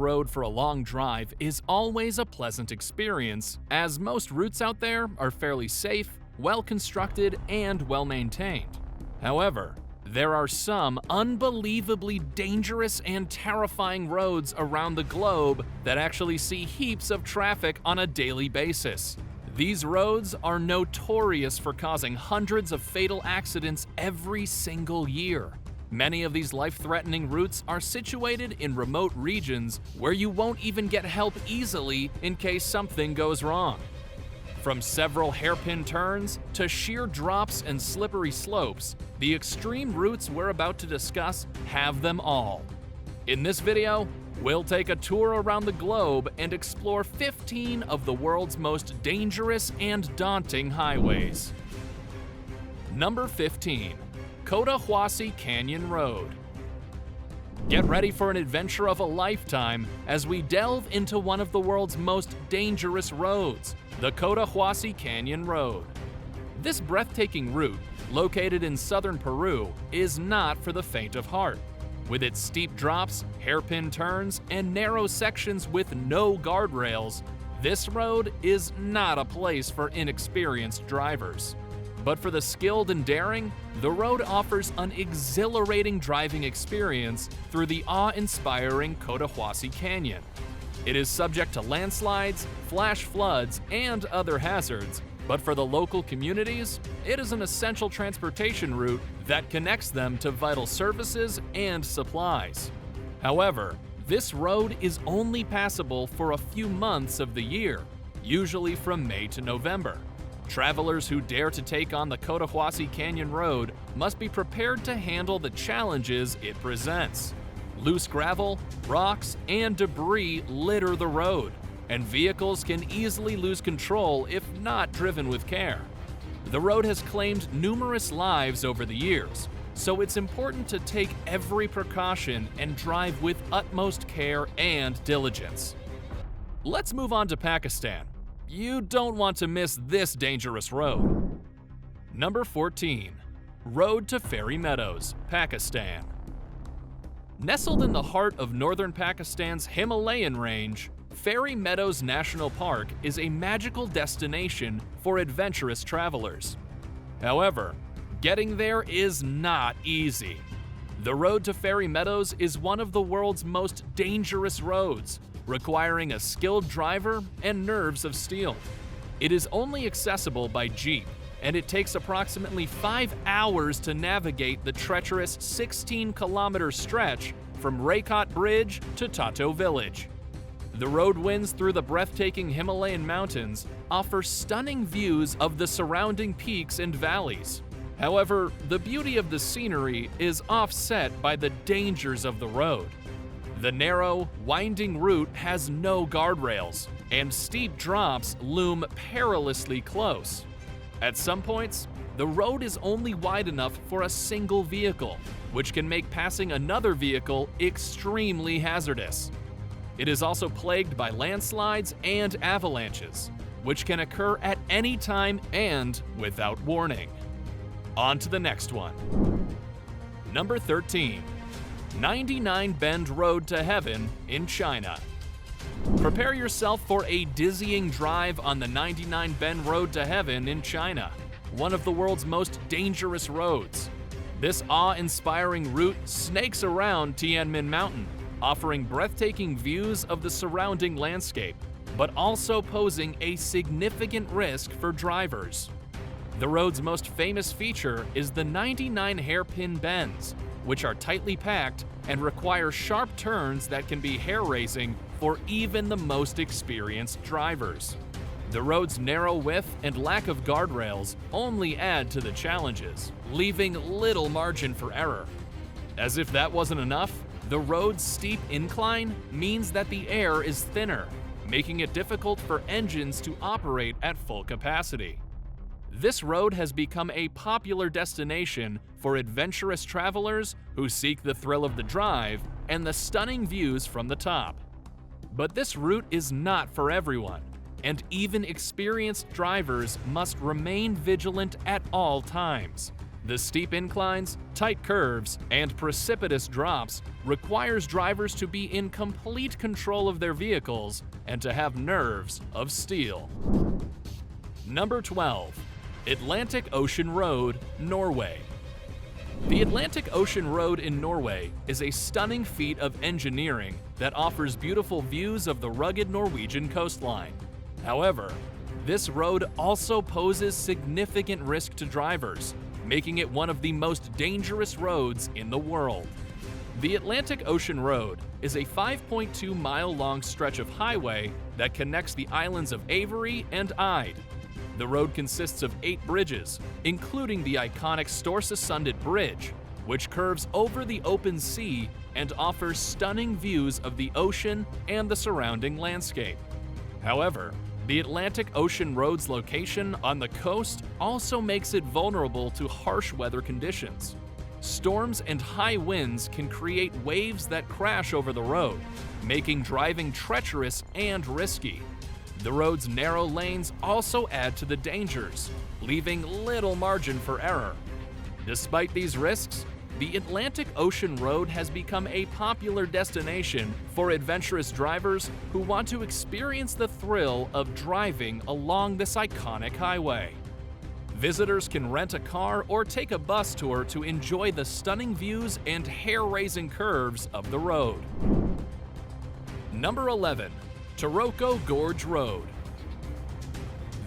road for a long drive is always a pleasant experience, as most routes out there are fairly safe, well-constructed, and well-maintained. However, there are some unbelievably dangerous and terrifying roads around the globe that actually see heaps of traffic on a daily basis. These roads are notorious for causing hundreds of fatal accidents every single year. Many of these life-threatening routes are situated in remote regions where you won't even get help easily in case something goes wrong. From several hairpin turns to sheer drops and slippery slopes, the extreme routes we're about to discuss have them all. In this video, we'll take a tour around the globe and explore 15 of the world's most dangerous and daunting highways. Number 15. Cotahuasi Canyon Road. Get ready for an adventure of a lifetime as we delve into one of the world's most dangerous roads, the Cotahuasi Canyon Road. This breathtaking route, located in southern Peru, is not for the faint of heart. With its steep drops, hairpin turns, and narrow sections with no guardrails, this road is not a place for inexperienced drivers. But for the skilled and daring, the road offers an exhilarating driving experience through the awe-inspiring Cotahuasi Canyon. It is subject to landslides, flash floods, and other hazards, but for the local communities, it is an essential transportation route that connects them to vital services and supplies. However, this road is only passable for a few months of the year, usually from May to November. Travelers who dare to take on the Cotahuasi Canyon Road must be prepared to handle the challenges it presents. Loose gravel, rocks, and debris litter the road, and vehicles can easily lose control if not driven with care. The road has claimed numerous lives over the years, so it's important to take every precaution and drive with utmost care and diligence. Let's move on to Pakistan. You don't want to miss this dangerous road. Number 14. Road to Fairy Meadows, Pakistan. Nestled in the heart of northern Pakistan's Himalayan range, Fairy Meadows National Park is a magical destination for adventurous travelers. However, getting there is not easy. The road to Fairy Meadows is one of the world's most dangerous roads, requiring a skilled driver and nerves of steel. It is only accessible by jeep, and it takes approximately 5 hours to navigate the treacherous 16-kilometer stretch from Raykot Bridge to Tato Village. The road winds through the breathtaking Himalayan mountains offer stunning views of the surrounding peaks and valleys. However, the beauty of the scenery is offset by the dangers of the road. The narrow, winding route has no guardrails, and steep drops loom perilously close. At some points, the road is only wide enough for a single vehicle, which can make passing another vehicle extremely hazardous. It is also plagued by landslides and avalanches, which can occur at any time and without warning. On to the next one. Number 13. 99 Bend Road to Heaven in China. Prepare yourself for a dizzying drive on the 99 Bend Road to Heaven in China, one of the world's most dangerous roads. This awe-inspiring route snakes around Tianmen Mountain, offering breathtaking views of the surrounding landscape, but also posing a significant risk for drivers. The road's most famous feature is the 99 hairpin bends, which are tightly packed and require sharp turns that can be hair-raising for even the most experienced drivers. The road's narrow width and lack of guardrails only add to the challenges, leaving little margin for error. As if that wasn't enough, the road's steep incline means that the air is thinner, making it difficult for engines to operate at full capacity. This road has become a popular destination for adventurous travelers who seek the thrill of the drive and the stunning views from the top. But this route is not for everyone, and even experienced drivers must remain vigilant at all times. The steep inclines, tight curves, and precipitous drops requires drivers to be in complete control of their vehicles and to have nerves of steel. Number 12. Atlantic Ocean Road, Norway. The Atlantic Ocean Road in Norway is a stunning feat of engineering that offers beautiful views of the rugged Norwegian coastline. However, this road also poses significant risk to drivers, making it one of the most dangerous roads in the world. The Atlantic Ocean Road is a 5.2-mile-long stretch of highway that connects the islands of Avery and Ide. The road consists of 8 bridges, including the iconic Storsessundet Bridge, which curves over the open sea and offers stunning views of the ocean and the surrounding landscape. However, the Atlantic Ocean Road's location on the coast also makes it vulnerable to harsh weather conditions. Storms and high winds can create waves that crash over the road, making driving treacherous and risky. The road's narrow lanes also add to the dangers, leaving little margin for error. Despite these risks, the Atlantic Ocean Road has become a popular destination for adventurous drivers who want to experience the thrill of driving along this iconic highway. Visitors can rent a car or take a bus tour to enjoy the stunning views and hair-raising curves of the road. Number 11. Taroko Gorge Road.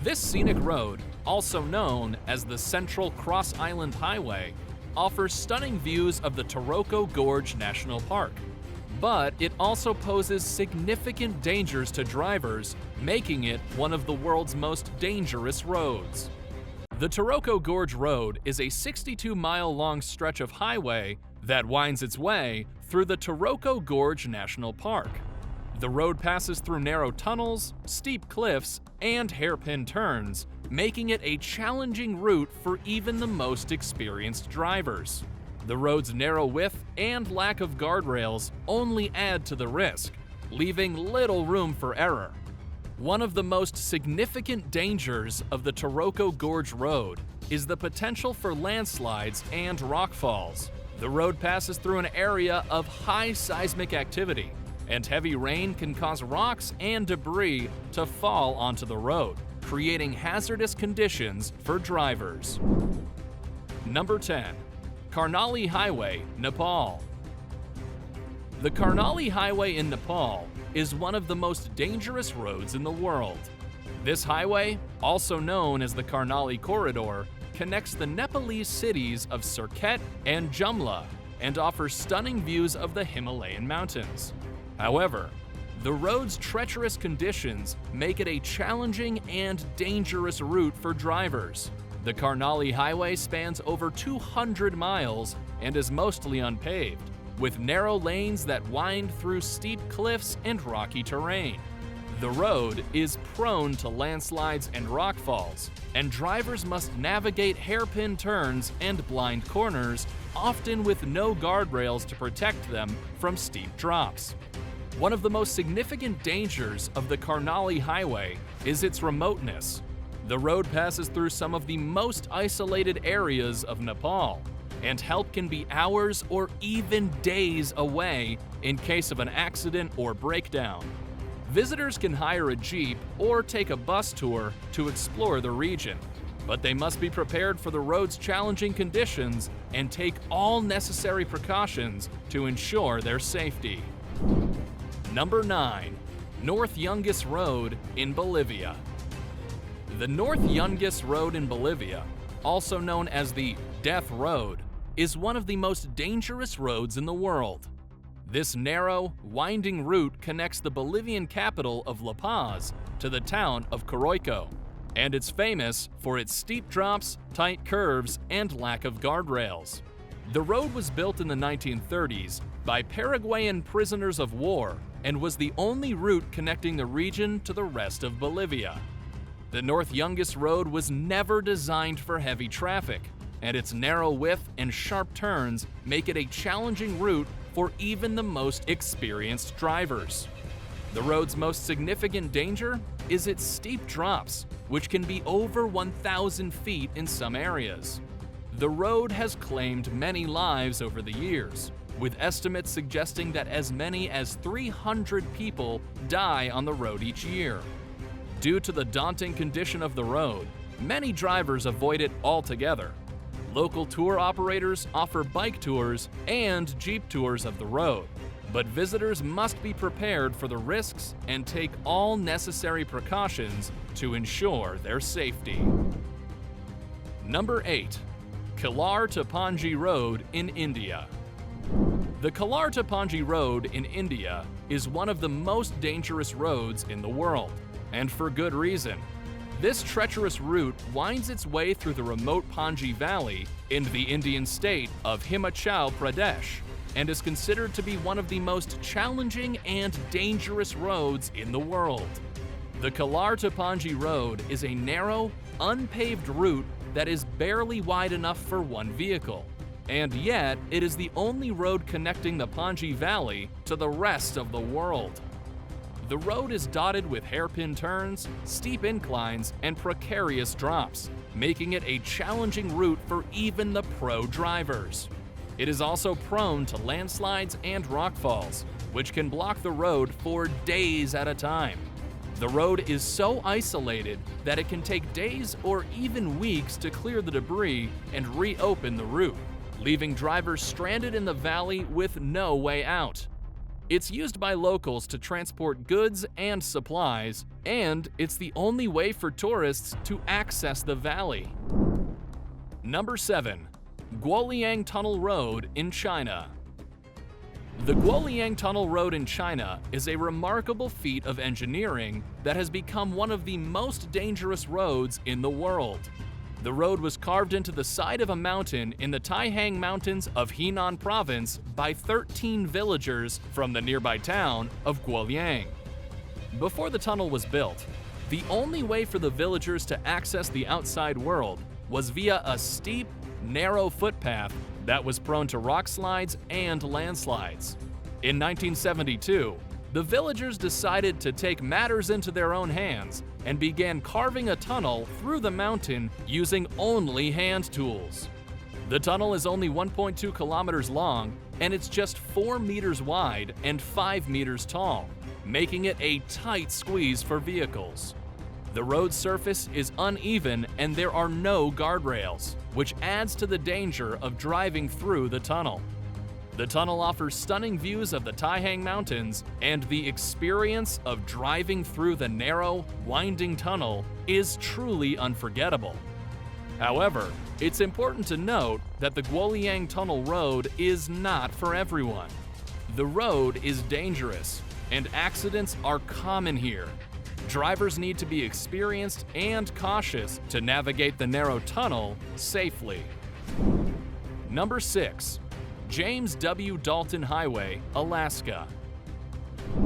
This scenic road, also known as the Central Cross Island Highway, offers stunning views of the Taroko Gorge National Park. But it also poses significant dangers to drivers, making it one of the world's most dangerous roads. The Taroko Gorge Road is a 62-mile-long stretch of highway that winds its way through the Taroko Gorge National Park. The road passes through narrow tunnels, steep cliffs, and hairpin turns, making it a challenging route for even the most experienced drivers. The road's narrow width and lack of guardrails only add to the risk, leaving little room for error. One of the most significant dangers of the Taroko Gorge Road is the potential for landslides and rockfalls. The road passes through an area of high seismic activity, and heavy rain can cause rocks and debris to fall onto the road, creating hazardous conditions for drivers. Number 10. Carnally Highway, Nepal. The Carnally Highway in Nepal is one of the most dangerous roads in the world. This highway, also known as the Carnally Corridor, connects the Nepalese cities of Surkhet and Jumla and offers stunning views of the Himalayan mountains. However, the road's treacherous conditions make it a challenging and dangerous route for drivers. The Carnally Highway spans over 200 miles and is mostly unpaved, with narrow lanes that wind through steep cliffs and rocky terrain. The road is prone to landslides and rockfalls, and drivers must navigate hairpin turns and blind corners, often with no guardrails to protect them from steep drops. One of the most significant dangers of the Carnally Highway is its remoteness. The road passes through some of the most isolated areas of Nepal, and help can be hours or even days away in case of an accident or breakdown. Visitors can hire a jeep or take a bus tour to explore the region, but they must be prepared for the road's challenging conditions and take all necessary precautions to ensure their safety. Number 9. North Yungas Road in Bolivia. The North Yungas Road in Bolivia, also known as the Death Road, is one of the most dangerous roads in the world. This narrow, winding route connects the Bolivian capital of La Paz to the town of Coroico, and it's famous for its steep drops, tight curves, and lack of guardrails. The road was built in the 1930s by Paraguayan prisoners of war and was the only route connecting the region to the rest of Bolivia. The North Yungas Road was never designed for heavy traffic, and its narrow width and sharp turns make it a challenging route for even the most experienced drivers. The road's most significant danger is its steep drops, which can be over 1,000 feet in some areas. The road has claimed many lives over the years, with estimates suggesting that as many as 300 people die on the road each year. Due to the daunting condition of the road, many drivers avoid it altogether. Local tour operators offer bike tours and jeep tours of the road, but visitors must be prepared for the risks and take all necessary precautions to ensure their safety. Number 8. Killar Tapanji Road in India. The Killar Tapanji Road in India is one of the most dangerous roads in the world, and for good reason. This treacherous route winds its way through the remote Panji Valley in the Indian state of Himachal Pradesh and is considered to be one of the most challenging and dangerous roads in the world. The Killar Tapanji Road is a narrow, unpaved route that is barely wide enough for one vehicle, and yet it is the only road connecting the Panji Valley to the rest of the world. The road is dotted with hairpin turns, steep inclines, and precarious drops, making it a challenging route for even the pro drivers. It is also prone to landslides and rockfalls, which can block the road for days at a time. The road is so isolated that it can take days or even weeks to clear the debris and reopen the route, leaving drivers stranded in the valley with no way out. It's used by locals to transport goods and supplies, and it's the only way for tourists to access the valley. Number 7. Gualiang Tunnel Road in China. The Gualiang Tunnel Road in China is a remarkable feat of engineering that has become one of the most dangerous roads in the world. The road was carved into the side of a mountain in the Taihang Mountains of Henan Province by 13 villagers from the nearby town of Gualiang. Before the tunnel was built, the only way for the villagers to access the outside world was via a steep, narrow footpath that was prone to rock slides and landslides. In 1972, the villagers decided to take matters into their own hands and began carving a tunnel through the mountain using only hand tools. The tunnel is only 1.2 kilometers long, and it's just 4 meters wide and 5 meters tall, making it a tight squeeze for vehicles. The road surface is uneven and there are no guardrails, which adds to the danger of driving through the tunnel. The tunnel offers stunning views of the Taihang Mountains, and the experience of driving through the narrow, winding tunnel is truly unforgettable. However, it's important to note that the Gualiang Tunnel Road is not for everyone. The road is dangerous, and accidents are common here. Drivers need to be experienced and cautious to navigate the narrow tunnel safely. Number 6. James W. Dalton Highway, Alaska.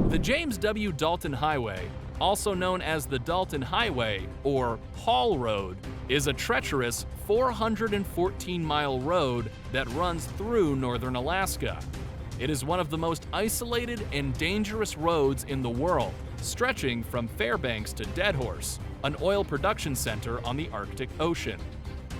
The James W. Dalton Highway, also known as the Dalton Highway or Haul Road, is a treacherous 414-mile road that runs through northern Alaska. It is one of the most isolated and dangerous roads in the world, stretching from Fairbanks to Deadhorse, an oil production center on the Arctic Ocean.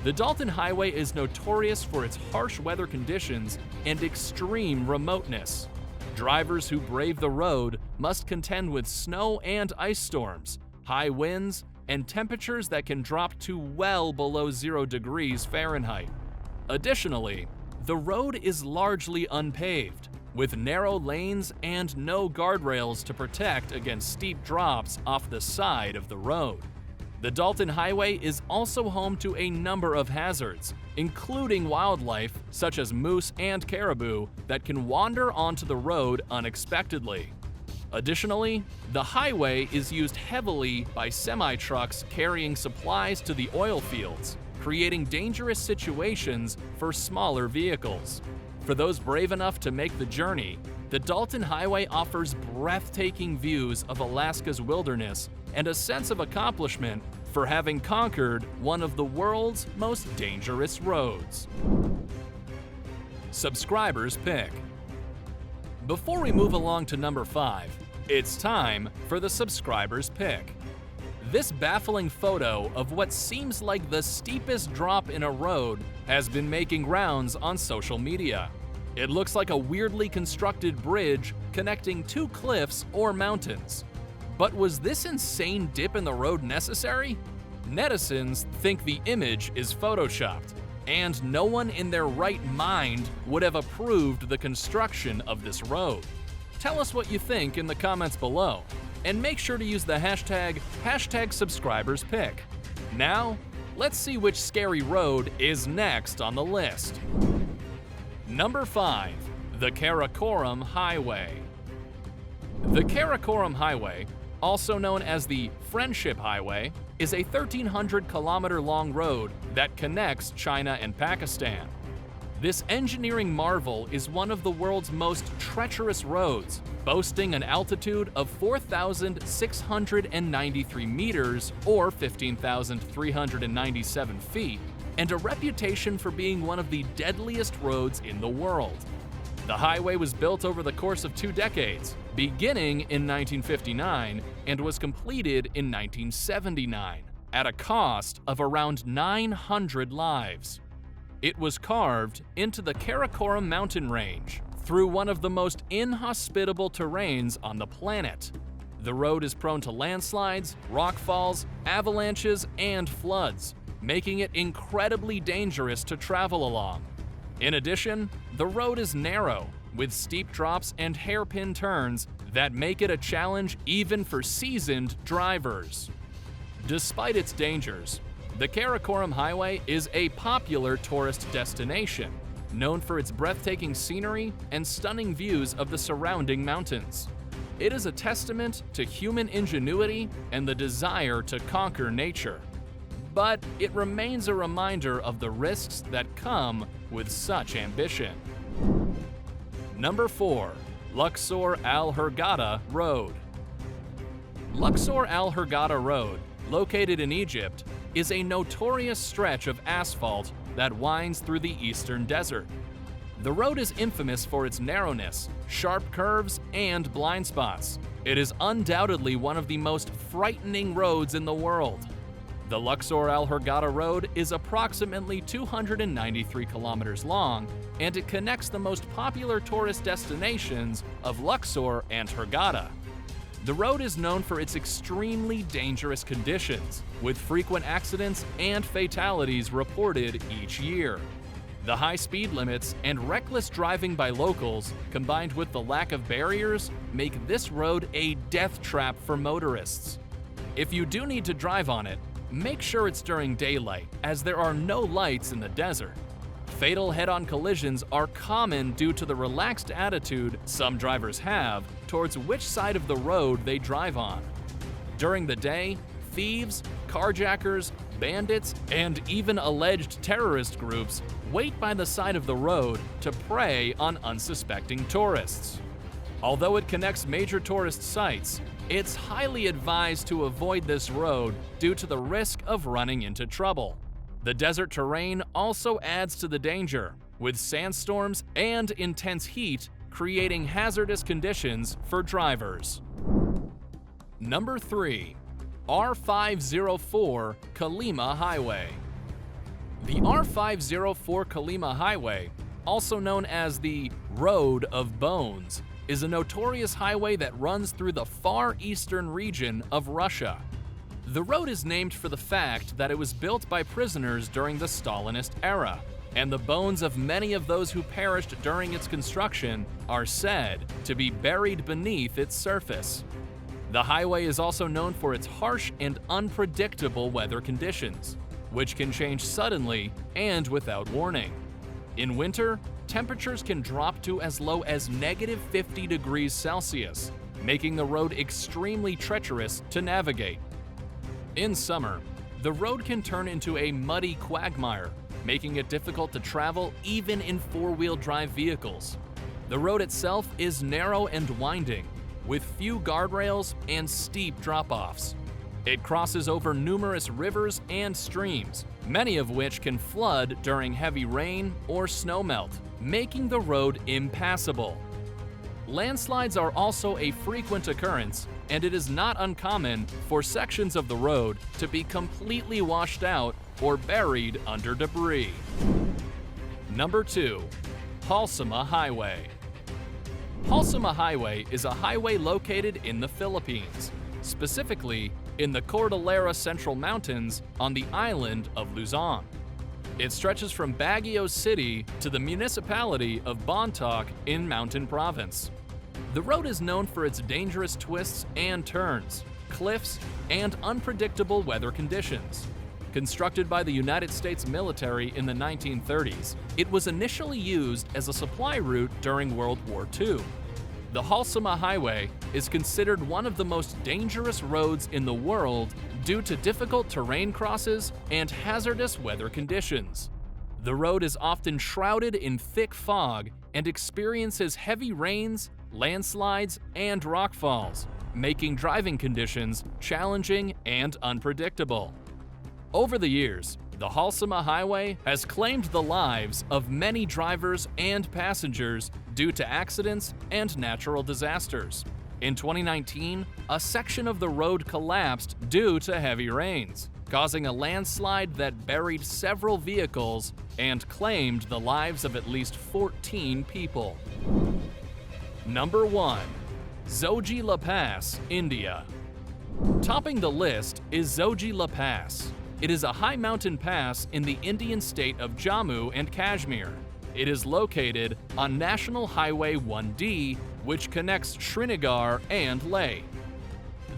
The Dalton Highway is notorious for its harsh weather conditions and extreme remoteness. Drivers who brave the road must contend with snow and ice storms, high winds, and temperatures that can drop to well below 0 degrees Fahrenheit. Additionally, the road is largely unpaved, with narrow lanes and no guardrails to protect against steep drops off the side of the road. The Dalton Highway is also home to a number of hazards, including wildlife such as moose and caribou that can wander onto the road unexpectedly. Additionally, the highway is used heavily by semi-trucks carrying supplies to the oil fields, creating dangerous situations for smaller vehicles. For those brave enough to make the journey, the Dalton Highway offers breathtaking views of Alaska's wilderness and a sense of accomplishment for having conquered one of the world's most dangerous roads. Subscribers Pick. Before we move along to number 5, it's time for the Subscribers Pick. This baffling photo of what seems like the steepest drop in a road has been making rounds on social media. It looks like a weirdly constructed bridge connecting two cliffs or mountains. But was this insane dip in the road necessary? Netizens think the image is photoshopped, and no one in their right mind would have approved the construction of this road. Tell us what you think in the comments below, and make sure to use the hashtag #subscriberspick. Now, let's see which scary road is next on the list. Number 5. The Karakoram Highway. The Karakoram Highway, also known as the Friendship Highway, is a 1,300-kilometer-long road that connects China and Pakistan. This engineering marvel is one of the world's most treacherous roads, boasting an altitude of 4,693 meters or 15,397 feet, and a reputation for being one of the deadliest roads in the world. The highway was built over the course of 2 decades, beginning in 1959 and was completed in 1979, at a cost of around 900 lives. It was carved into the Karakoram mountain range through one of the most inhospitable terrains on the planet. The road is prone to landslides, rockfalls, avalanches, and floods, making it incredibly dangerous to travel along. In addition, the road is narrow, with steep drops and hairpin turns that make it a challenge even for seasoned drivers. Despite its dangers, the Karakoram Highway is a popular tourist destination, known for its breathtaking scenery and stunning views of the surrounding mountains. It is a testament to human ingenuity and the desire to conquer nature. But it remains a reminder of the risks that come with such ambition. Number 4. Luxor Alhargata Road. Luxor Alhargata Road, located in Egypt, is a notorious stretch of asphalt that winds through the eastern desert. The road is infamous for its narrowness, sharp curves, and blind spots. It is undoubtedly one of the most frightening roads in the world. The Luxor Alhargata Road is approximately 293 kilometers long, and it connects the most popular tourist destinations of Luxor and Hurghada. The road is known for its extremely dangerous conditions, with frequent accidents and fatalities reported each year. The high speed limits and reckless driving by locals, combined with the lack of barriers, make this road a death trap for motorists. If you do need to drive on it, make sure it's during daylight, as there are no lights in the desert. Fatal head-on collisions are common due to the relaxed attitude some drivers have towards which side of the road they drive on. During the day, thieves, carjackers, bandits, and even alleged terrorist groups wait by the side of the road to prey on unsuspecting tourists. Although it connects major tourist sites, it's highly advised to avoid this road due to the risk of running into trouble. The desert terrain also adds to the danger, with sandstorms and intense heat creating hazardous conditions for drivers. Number 3. R504 Kalima Highway. The R504 Kalima Highway, also known as the Road of Bones, is a notorious highway that runs through the far eastern region of Russia. The road is named for the fact that it was built by prisoners during the Stalinist era, and the bones of many of those who perished during its construction are said to be buried beneath its surface. The highway is also known for its harsh and unpredictable weather conditions, which can change suddenly and without warning. In winter, temperatures can drop to as low as -50 degrees Celsius, making the road extremely treacherous to navigate. In summer, the road can turn into a muddy quagmire, making it difficult to travel even in four-wheel drive vehicles. The road itself is narrow and winding, with few guardrails and steep drop-offs. It crosses over numerous rivers and streams, many of which can flood during heavy rain or snowmelt, making the road impassable. Landslides are also a frequent occurrence, and it is not uncommon for sections of the road to be completely washed out or buried under debris. Number 2. Halsima Highway. Halsima Highway is a highway located in the Philippines, specifically in the Cordillera Central Mountains on the island of Luzon. It stretches from Baguio City to the municipality of Bontoc in Mountain Province. The road is known for its dangerous twists and turns, cliffs, and unpredictable weather conditions. Constructed by the United States military in the 1930s, it was initially used as a supply route during World War II. The Halsima Highway is considered one of the most dangerous roads in the world due to difficult terrain crosses and hazardous weather conditions. The road is often shrouded in thick fog and experiences heavy rains, landslides, and rockfalls, making driving conditions challenging and unpredictable. Over the years, the Halsima Highway has claimed the lives of many drivers and passengers due to accidents and natural disasters. In 2019, a section of the road collapsed due to heavy rains, causing a landslide that buried several vehicles and claimed the lives of at least 14 people. Number 1. Zoji La Pass, India. Topping the list is Zoji La Pass. It is a high mountain pass in the Indian state of Jammu and Kashmir. It is located on National Highway 1D, which connects Srinagar and Leh.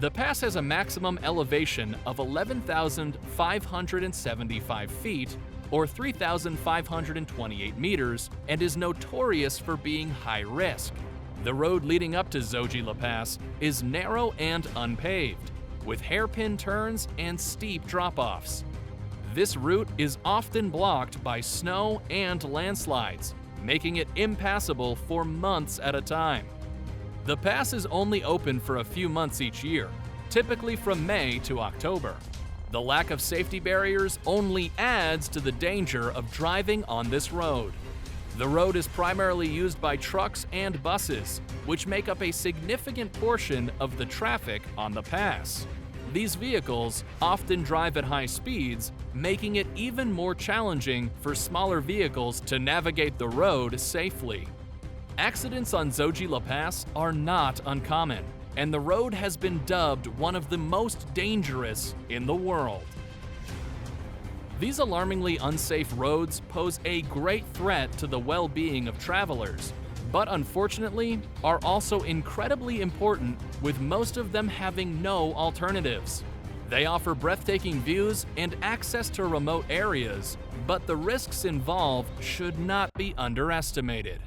The pass has a maximum elevation of 11,575 feet, or 3,528 meters, and is notorious for being high risk. The road leading up to Zoji La Pass is narrow and unpaved, with hairpin turns and steep drop-offs. This route is often blocked by snow and landslides, making it impassable for months at a time. The pass is only open for a few months each year, typically from May to October. The lack of safety barriers only adds to the danger of driving on this road. The road is primarily used by trucks and buses, which make up a significant portion of the traffic on the pass. These vehicles often drive at high speeds, making it even more challenging for smaller vehicles to navigate the road safely. Accidents on Zoji La Pass are not uncommon, and the road has been dubbed one of the most dangerous in the world. These alarmingly unsafe roads pose a great threat to the well-being of travelers, but unfortunately are also incredibly important, with most of them having no alternatives. They offer breathtaking views and access to remote areas, but the risks involved should not be underestimated.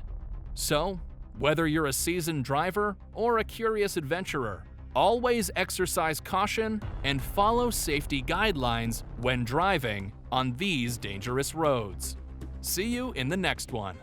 So, whether you're a seasoned driver or a curious adventurer, always exercise caution and follow safety guidelines when driving on these dangerous roads. See you in the next one.